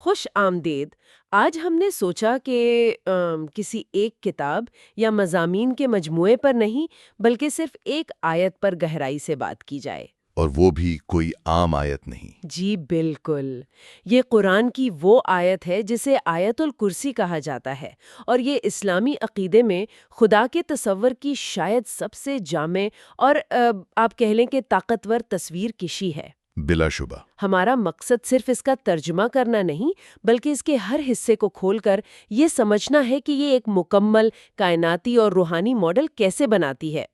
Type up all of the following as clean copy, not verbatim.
خوش آمدید۔ آج ہم نے سوچا کہ کسی ایک کتاب یا مضامین کے مجموعے پر نہیں بلکہ صرف ایک آیت پر گہرائی سے بات کی جائے۔ اور وہ بھی کوئی عام آیت نہیں۔ جی بالکل، یہ قرآن کی وہ آیت ہے جسے آیت الکرسی کہا جاتا ہے، اور یہ اسلامی عقیدے میں خدا کے تصور کی شاید سب سے جامع اور آپ کہہ لیں کہ طاقتور تصویر کشی ہے۔ بلا شبہ۔ ہمارا مقصد صرف اس کا ترجمہ کرنا نہیں بلکہ اس کے ہر حصے کو کھول کر یہ سمجھنا ہے کہ یہ ایک مکمل کائناتی اور روحانی ماڈل کیسے بناتی ہے۔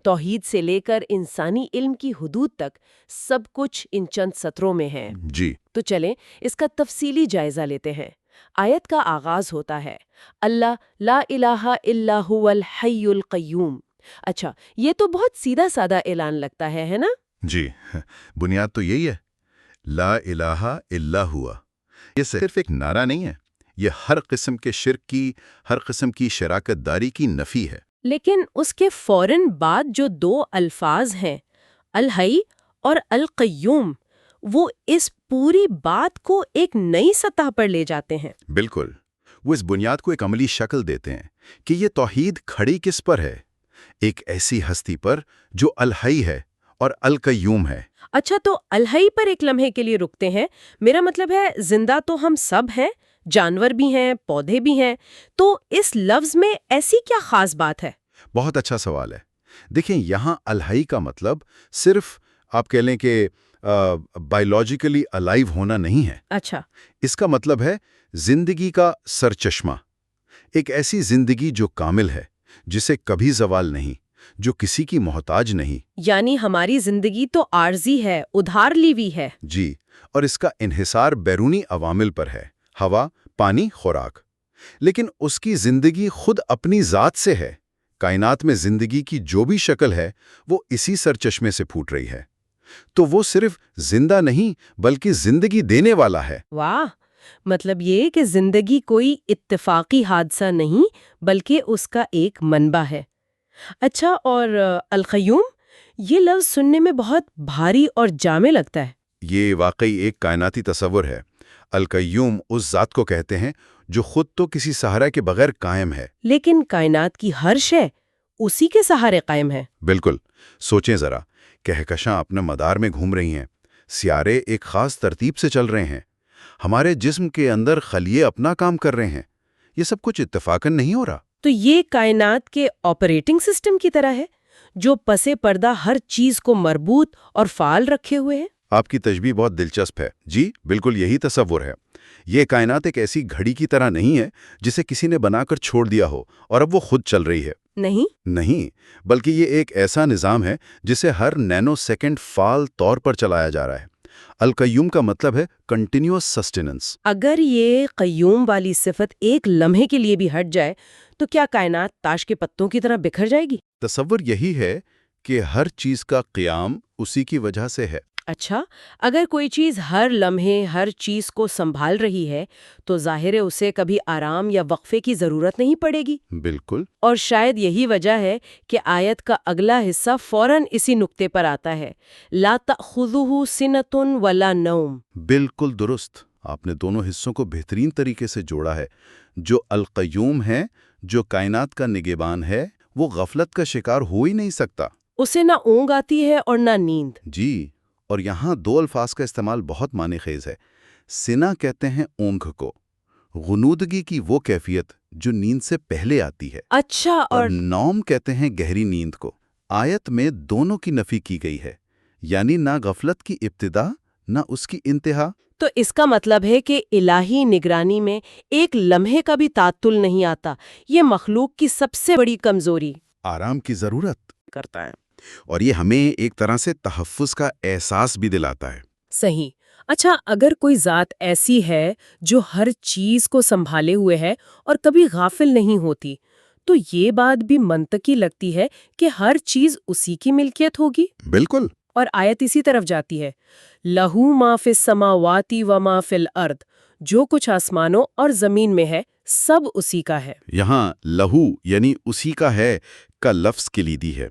توحید سے لے کر انسانی علم کی حدود تک سب کچھ ان چند سطروں میں ہے۔ جی۔ تو چلیں اس کا تفصیلی جائزہ لیتے ہیں۔ آیت کا آغاز ہوتا ہے اللہ لا الہ الا هو الحی القیوم۔ اچھا، یہ تو بہت سیدھا سادہ اعلان لگتا ہے نا؟ جی، بنیاد تو یہی ہے، لا الہ الا ہوا۔ یہ صرف ایک نعرہ نہیں ہے، یہ ہر قسم کے شرک کی، ہر قسم کی شراکت داری کی نفی ہے۔ لیکن اس کے فوراً بعد جو دو الفاظ ہیں الحی اور القیوم، وہ اس پوری بات کو ایک نئی سطح پر لے جاتے ہیں۔ بالکل، وہ اس بنیاد کو ایک عملی شکل دیتے ہیں کہ یہ توحید کھڑی کس پر ہے؟ ایک ایسی ہستی پر جو الحی ہے اور القیوم ہے۔ اچھا، تو الحی پر ایک لمحے کے لیے رکتے ہیں۔ میرا مطلب ہے زندہ تو ہم سب ہیں، جانور بھی ہیں، پودے بھی ہیں، تو اس لفظ میں ایسی کیا خاص بات ہے؟ بہت اچھا سوال ہے۔ دیکھیں، یہاں الحی کا مطلب صرف آپ کہہ لیں کہ بائیولوجیکلی الائیو ہونا نہیں ہے۔ اچھا، اس کا مطلب ہے زندگی کا سرچشمہ، ایک ایسی زندگی جو کامل ہے، جسے کبھی زوال نہیں، جو کسی کی محتاج نہیں۔ یعنی ہماری زندگی تو عارضی ہے، ادھار لی ہوئی ہے۔ جی، اور اس کا انحصار بیرونی عوامل پر ہے، ہوا، پانی، خوراک۔ لیکن اس کی زندگی خود اپنی ذات سے ہے۔ کائنات میں زندگی کی جو بھی شکل ہے وہ اسی سرچشمے سے پھوٹ رہی ہے۔ تو وہ صرف زندہ نہیں بلکہ زندگی دینے والا ہے۔ واہ، مطلب یہ کہ زندگی کوئی اتفاقی حادثہ نہیں بلکہ اس کا ایک منبع ہے۔ اچھا، اور القیوم، یہ لفظ سننے میں بہت بھاری اور جامع لگتا ہے۔ یہ واقعی ایک کائناتی تصور ہے۔ القیوم اس ذات کو کہتے ہیں جو خود تو کسی سہارا کے بغیر قائم ہے۔ لیکن کائنات کی ہر شے اسی کے سہارے قائم ہے۔ بالکل، سوچیں ذرا، کہکشاں اپنے مدار میں گھوم رہی ہیں، سیارے ایک خاص ترتیب سے چل رہے ہیں، ہمارے جسم کے اندر خلیے اپنا کام کر رہے ہیں۔ یہ سب کچھ اتفاقاً نہیں ہو رہا۔ تو یہ کائنات کے آپریٹنگ سسٹم کی طرح ہے جو پس پردہ ہر چیز کو مربوط اور فعال رکھے ہوئے ہے۔ آپ کی تشبیہ بہت دلچسپ ہے۔ جی، بالکل یہی تصور ہے۔ یہ کائنات ایک ایسی گھڑی کی طرح نہیں ہے جسے کسی نے بنا کر چھوڑ دیا ہو اور اب وہ خود چل رہی ہے۔ نہیں، بلکہ یہ ایک ایسا نظام ہے جسے ہر نینو سیکنڈ فعال طور پر چلایا جا رہا ہے۔ القیوم کا مطلب ہے کنٹینیوس سسٹیننس۔ اگر یہ قیوم والی صفت ایک لمحے کے لیے بھی ہٹ جائے تو کیا کائنات تاش کے پتوں کی طرح بکھر جائے گی؟ تصور یہی ہے کہ ہر چیز کا قیام اسی کی وجہ سے ہے۔ اچھا، اگر کوئی چیز ہر لمحے ہر چیز کو سنبھال رہی ہے تو ظاہر ہے اسے کبھی آرام یا وقفے کی ضرورت نہیں پڑے گی۔ بالکل۔ اور شاید یہی وجہ ہے کہ آیت کا اگلا حصہ فوراً اسی نقطے پر آتا ہے، لا تأخذہ سنۃ ولا نوم۔ بالکل درست، آپ نے دونوں حصوں کو بہترین طریقے سے جوڑا ہے۔ جو القیوم ہے، جو کائنات کا نگہبان ہے، وہ غفلت کا شکار ہو ہی نہیں سکتا۔ اسے نہ اونگ آتی ہے اور نہ نیند۔ جی، اور یہاں دو الفاظ کا استعمال بہت معنی خیز ہے۔ سنا کہتے ہیں اونگھ کو، غنودگی کی وہ کیفیت جو نیند سے پہلے آتی ہے۔ اچھا، اور نوم کہتے ہیں گہری نیند کو۔ آیت میں دونوں کی نفی کی گئی ہے، یعنی نہ غفلت کی ابتدا نہ اس کی انتہا۔ تو اس کا مطلب ہے کہ الہی نگرانی میں ایک لمحے کا بھی تعطل نہیں آتا۔ یہ مخلوق کی سب سے بڑی کمزوری آرام کی ضرورت کرتا ہے۔ اور یہ ہمیں ایک طرح سے تحفظ کا احساس بھی دلاتا ہے۔ صحیح۔ اچھا، اگر کوئی ذات ایسی ہے جو ہر چیز کو سنبھالے ہوئے ہے اور کبھی غافل نہیں ہوتی، تو یہ بات بھی منطقی لگتی ہے کہ ہر چیز اسی کی ملکیت ہوگی۔ بالکل۔ اور آیت اسی طرف جاتی ہے، لہو ما فی السماوات و ما فی الارض، جو کچھ آسمانوں اور زمین میں ہے سب اسی کا ہے۔ یہاں لہو یعنی اسی کا ہے کا لفظ کلیدی ہے۔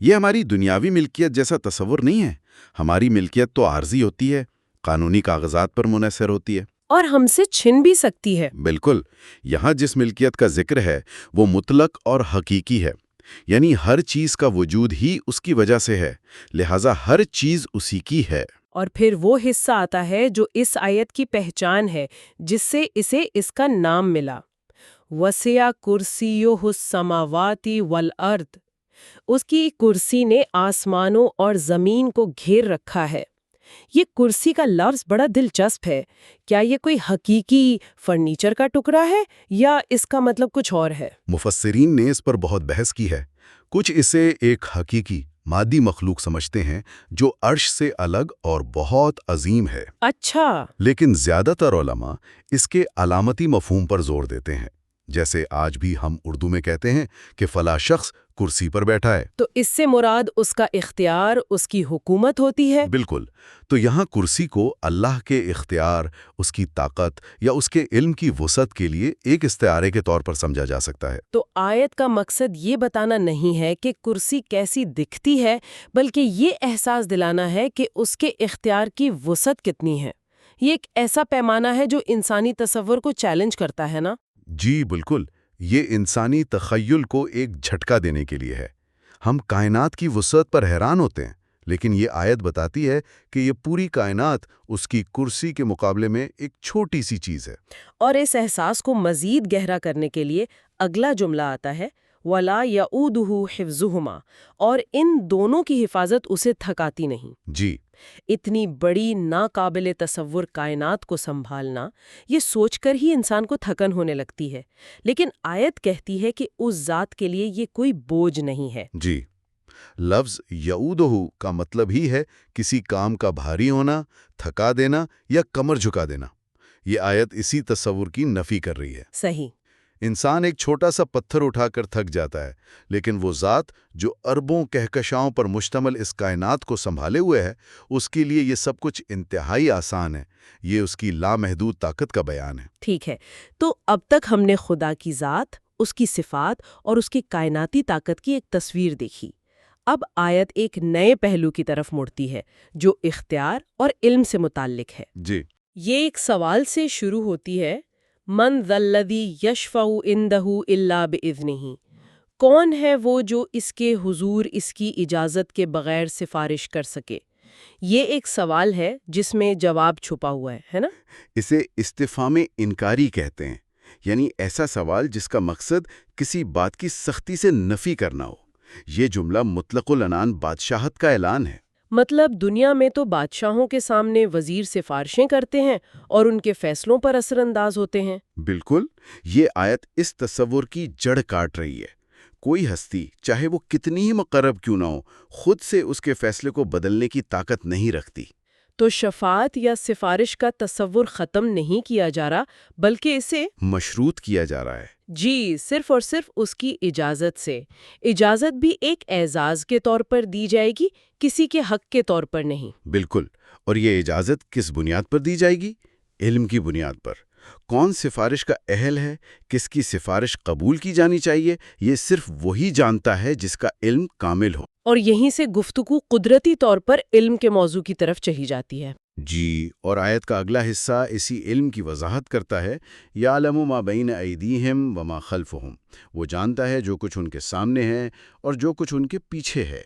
یہ ہماری دنیاوی ملکیت جیسا تصور نہیں ہے۔ ہماری ملکیت تو عارضی ہوتی ہے، قانونی کاغذات پر منحصر ہوتی ہے۔ اور ہم سے چھن بھی سکتی ہے۔ بالکل، یہاں جس ملکیت کا ذکر ہے وہ مطلق اور حقیقی ہے، یعنی ہر چیز کا وجود ہی اس کی وجہ سے ہے، لہٰذا ہر چیز اسی کی ہے۔ اور پھر وہ حصہ آتا ہے جو اس آیت کی پہچان ہے، جس سے اسے اس کا نام ملا، وَسِعَ كُرْسِيُّهُ السَّمَاوَاتِ وَالْأَرْضِ۔ اس کی کرسی نے آسمانوں اور زمین کو گھیر رکھا ہے۔ یہ کرسی کا لفظ بڑا دلچسپ ہے۔ کیا یہ کوئی حقیقی فرنیچر کا ٹکڑا ہے یا اس کا مطلب کچھ اور ہے؟ مفسرین نے اس پر بہت بحث کی ہے۔ کچھ اسے ایک حقیقی مادی مخلوق سمجھتے ہیں جو عرش سے الگ اور بہت عظیم ہے۔ اچھا۔ لیکن زیادہ تر علماء اس کے علامتی مفہوم پر زور دیتے ہیں، جیسے آج بھی ہم اردو میں کہتے ہیں کہ فلاں شخص کرسی پر بیٹھا ہے۔ تو اس سے مراد اس کا اختیار، اس کی حکومت ہوتی ہے؟ بالکل، تو یہاں کرسی کو اللہ کے اختیار، اس کی طاقت یا اس کے علم کی وسعت کے لیے ایک استعارے کے طور پر سمجھا جا سکتا ہے۔ تو آیت کا مقصد یہ بتانا نہیں ہے کہ کرسی کیسی دکھتی ہے، بلکہ یہ احساس دلانا ہے کہ اس کے اختیار کی وسعت کتنی ہے۔ یہ ایک ایسا پیمانہ ہے جو انسانی تصور کو چیلنج کرتا ہے نا؟ جی بالکل، یہ انسانی تخیل کو ایک جھٹکا دینے کے لیے ہے۔ ہم کائنات کی وسعت پر حیران ہوتے ہیں، لیکن یہ آیت بتاتی ہے کہ یہ پوری کائنات اس کی کرسی کے مقابلے میں ایک چھوٹی سی چیز ہے۔ اور اس احساس کو مزید گہرا کرنے کے لیے اگلا جملہ آتا ہے، وَلَا يَؤُودُهُ حِفْظُهُمَا، اور ان دونوں کی حفاظت اسے تھکاتی نہیں۔ جی، اتنی بڑی ناقابل تصور کائنات کو سنبھالنا، یہ سوچ کر ہی انسان کو تھکن ہونے لگتی ہے، لیکن آیت کہتی ہے کہ اس ذات کے لیے یہ کوئی بوجھ نہیں ہے۔ جی، لفظ یعودہ کا مطلب ہی ہے کسی کام کا بھاری ہونا، تھکا دینا یا کمر جھکا دینا۔ یہ آیت اسی تصور کی نفی کر رہی ہے۔ صحیح۔ انسان ایک چھوٹا سا پتھر اٹھا کر تھک جاتا ہے، لیکن وہ ذات جو اربوں کہکشاؤں پر مشتمل اس کائنات کو سنبھالے ہوئے ہے، اس کے لیے یہ سب کچھ انتہائی آسان ہے۔ یہ اس کی لامحدود طاقت کا بیان ہے۔ ٹھیک ہے، تو اب تک ہم نے خدا کی ذات، اس کی صفات اور اس کی کائناتی طاقت کی ایک تصویر دیکھی۔ اب آیت ایک نئے پہلو کی طرف مڑتی ہے جو اختیار اور علم سے متعلق ہے۔ جی، یہ ایک سوال سے شروع ہوتی ہے، من ذا الذی یشفع عندہ الا باذنہ، کون ہے وہ جو اس کے حضور اس کی اجازت کے بغیر سفارش کر سکے؟ یہ ایک سوال ہے جس میں جواب چھپا ہوا ہے نا؟ اسے استفہام انکاری کہتے ہیں، یعنی ایسا سوال جس کا مقصد کسی بات کی سختی سے نفی کرنا ہو۔ یہ جملہ مطلق العنان بادشاہت کا اعلان ہے۔ مطلب دنیا میں تو بادشاہوں کے سامنے وزیر سفارشیں کرتے ہیں اور ان کے فیصلوں پر اثر انداز ہوتے ہیں۔ بالکل، یہ آیت اس تصور کی جڑ کاٹ رہی ہے۔ کوئی ہستی، چاہے وہ کتنی ہی مقرب کیوں نہ ہو، خود سے اس کے فیصلے کو بدلنے کی طاقت نہیں رکھتی۔ تو شفاعت یا سفارش کا تصور ختم نہیں کیا جا رہا، بلکہ اسے مشروط کیا جا رہا ہے۔ جی، صرف اور صرف اس کی اجازت سے۔ اجازت بھی ایک اعزاز کے طور پر دی جائے گی، کسی کے حق کے طور پر نہیں۔ بالکل، اور یہ اجازت کس بنیاد پر دی جائے گی؟ علم کی بنیاد پر۔ کون سفارش کا اہل ہے، کس کی سفارش قبول کی جانی چاہیے، یہ صرف وہی جانتا ہے جس کا علم کامل ہو۔ اور یہیں سے گفتگو قدرتی طور پر علم کے موضوع کی طرف چلی جاتی ہے۔ جی، اور آیت کا اگلا حصہ اسی علم کی وضاحت کرتا ہے، یعلم ما بین ایدیہم وما خلفہم، وہ جانتا ہے جو کچھ ان کے سامنے ہے اور جو کچھ ان کے پیچھے ہے۔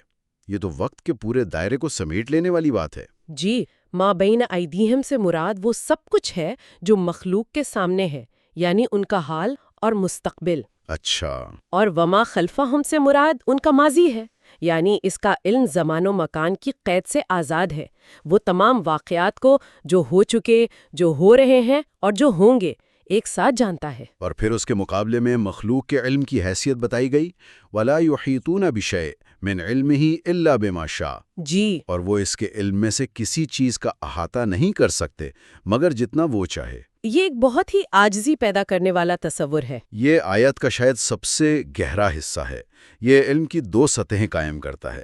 یہ تو وقت کے پورے دائرے کو سمیٹ لینے والی بات ہے۔ جی، ما بین ایدیہم سے مراد وہ سب کچھ ہے جو مخلوق کے سامنے ہے، یعنی ان کا حال اور مستقبل۔ اچھا، اور وما خلفہم سے مراد ان کا ماضی ہے، یعنی اس کا علم زمان و مکان کی قید سے آزاد ہے۔ وہ تمام واقعات کو جو ہو چکے، جو ہو رہے ہیں اور جو ہوں گے ایک ساتھ جانتا ہے۔ اور پھر اس کے مقابلے میں مخلوق کے علم کی حیثیت بتائی گئی، وَلَا يُحِيطُونَ بِشَيْءٍ مِّنْ عِلْمِهِ إِلَّا بِمَا شَاءَ، جی، اور وہ اس کے علم میں سے کسی چیز کا احاطہ نہیں کر سکتے مگر جتنا وہ چاہے۔ یہ ایک بہت ہی عاجزی پیدا کرنے والا تصور ہے۔ یہ آیت کا شاید سب سے گہرا حصہ ہے۔ یہ علم کی دو سطحیں قائم کرتا ہے۔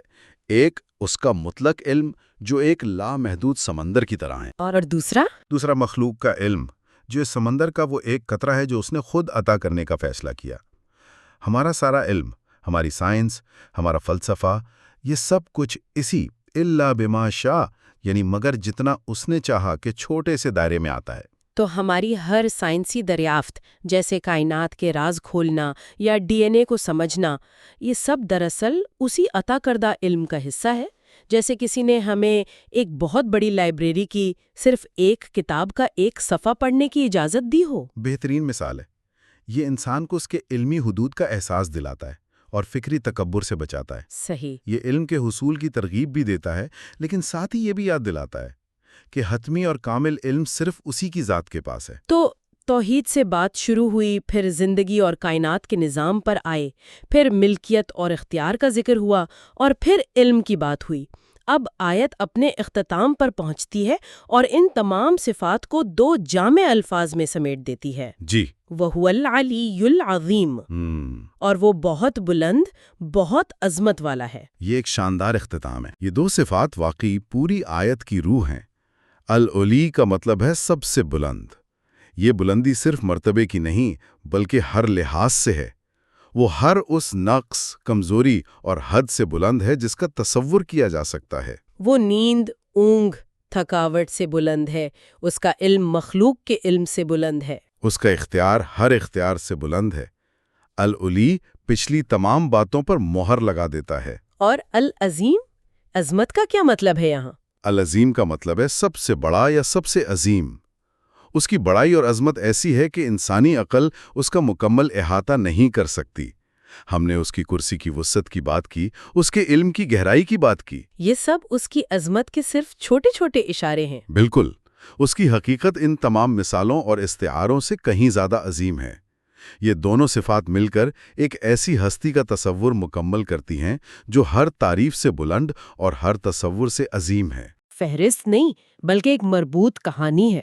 ایک اس کا مطلق علم جو ایک لامحدود سمندر کی طرح ہے، اور دوسرا مخلوق کا علم جو اس سمندر کا وہ ایک قطرہ ہے جو اس نے خود عطا کرنے کا فیصلہ کیا۔ ہمارا سارا علم، ہماری سائنس، ہمارا فلسفہ، یہ سب کچھ اسی الا بما شاء، یعنی مگر جتنا اس نے چاہا کے چھوٹے سے دائرے میں آتا ہے۔ تو ہماری ہر سائنسی دریافت جیسے کائنات کے راز کھولنا یا ڈی این اے کو سمجھنا، یہ سب دراصل اسی عطا کردہ علم کا حصہ ہے. جیسے کسی نے ہمیں ایک بہت بڑی لائبریری کی صرف ایک کتاب کا ایک صفحہ پڑھنے کی اجازت دی ہو. بہترین مثال ہے. یہ انسان کو اس کے علمی حدود کا احساس دلاتا ہے اور فکری تکبر سے بچاتا ہے. صحیح. یہ علم کے حصول کی ترغیب بھی دیتا ہے، لیکن ساتھ ہی یہ بھی یاد دلاتا ہے کہ حتمی اور کامل علم صرف اسی کی ذات کے پاس ہے. تو توحید سے بات شروع ہوئی، پھر زندگی اور کائنات کے نظام پر آئے، پھر ملکیت اور اختیار کا ذکر ہوا، اور پھر علم کی بات ہوئی. اب آیت اپنے اختتام پر پہنچتی ہے اور ان تمام صفات کو دو جامع الفاظ میں سمیٹ دیتی ہے. جی. وَهُوَ الْعَلِيُّ الْعَظِيمُ. اور وہ بہت بلند، بہت عظمت والا ہے. یہ ایک شاندار اختتام ہے. یہ دو صفات واقعی پوری آیت کی روح ہیں. العلی کا مطلب ہے سب سے بلند. یہ بلندی صرف مرتبے کی نہیں بلکہ ہر لحاظ سے ہے. وہ ہر اس نقص، کمزوری اور حد سے بلند ہے جس کا تصور کیا جا سکتا ہے. وہ نیند، اونگ، تھکاوٹ سے بلند ہے. اس کا علم مخلوق کے علم سے بلند ہے. اس کا اختیار ہر اختیار سے بلند ہے. العلی پچھلی تمام باتوں پر مہر لگا دیتا ہے. اور العظیم، عظمت کا کیا مطلب ہے یہاں؟ العظیم کا مطلب ہے سب سے بڑا یا سب سے عظیم. اس کی بڑائی اور عظمت ایسی ہے کہ انسانی عقل اس کا مکمل احاطہ نہیں کر سکتی. ہم نے اس کی کرسی کی وسعت کی بات کی، اس کے علم کی گہرائی کی بات کی. یہ سب اس کی عظمت کے صرف چھوٹے چھوٹے اشارے ہیں. بالکل. اس کی حقیقت ان تمام مثالوں اور استعاروں سے کہیں زیادہ عظیم ہے. یہ دونوں صفات مل کر ایک ایسی ہستی کا تصور مکمل کرتی ہیں جو ہر تعریف سے بلند اور ہر تصور سے عظیم ہے. فہرست نہیں بلکہ ایک مربوط کہانی ہے.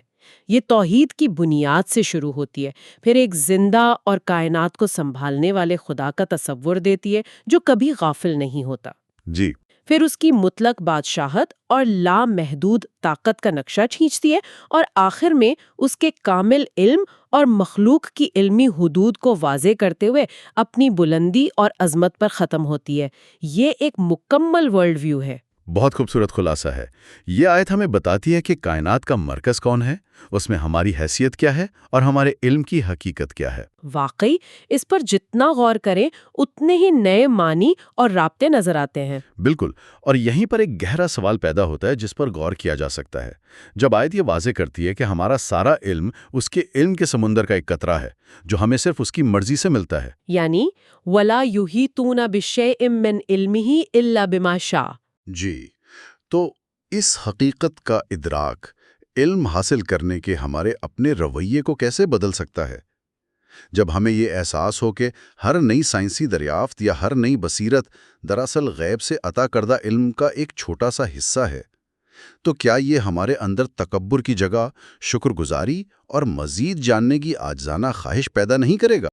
یہ توحید کی بنیاد سے شروع ہوتی ہے، پھر ایک زندہ اور کائنات کو سنبھالنے والے خدا کا تصور دیتی ہے جو کبھی غافل نہیں ہوتا. جی. پھر اس کی مطلق بادشاہت اور لامحدود طاقت کا نقشہ کھینچتی ہے، اور آخر میں اس کے کامل علم اور مخلوق کی علمی حدود کو واضح کرتے ہوئے اپنی بلندی اور عظمت پر ختم ہوتی ہے. یہ ایک مکمل ورلڈ ویو ہے. بہت خوبصورت خلاصہ ہے. یہ آیت ہمیں بتاتی ہے کہ کائنات کا مرکز کون ہے، اس میں ہماری حیثیت کیا ہے اور ہمارے علم کی حقیقت کیا ہے. واقعی اس پر جتنا غور کریں اتنے ہی نئے معنی اور رابطے نظر آتے ہیں. بالکل. اور یہیں پر ایک گہرا سوال پیدا ہوتا ہے جس پر غور کیا جا سکتا ہے. جب آیت یہ واضح کرتی ہے کہ ہمارا سارا علم اس کے علم کے سمندر کا ایک قطرہ ہے جو ہمیں صرف اس کی مرضی سے ملتا ہے، یعنی وَلَا يُحِيطُونَ بِشَيْءٍ مِّنْ عِلْمِهِ إِلَّا بِمَا شَاءَ. جی، تو اس حقیقت کا ادراک علم حاصل کرنے کے ہمارے اپنے رویے کو کیسے بدل سکتا ہے؟ جب ہمیں یہ احساس ہو کہ ہر نئی سائنسی دریافت یا ہر نئی بصیرت دراصل غیب سے عطا کردہ علم کا ایک چھوٹا سا حصہ ہے، تو کیا یہ ہمارے اندر تکبر کی جگہ شکر گزاری اور مزید جاننے کی عاجزانہ خواہش پیدا نہیں کرے گا؟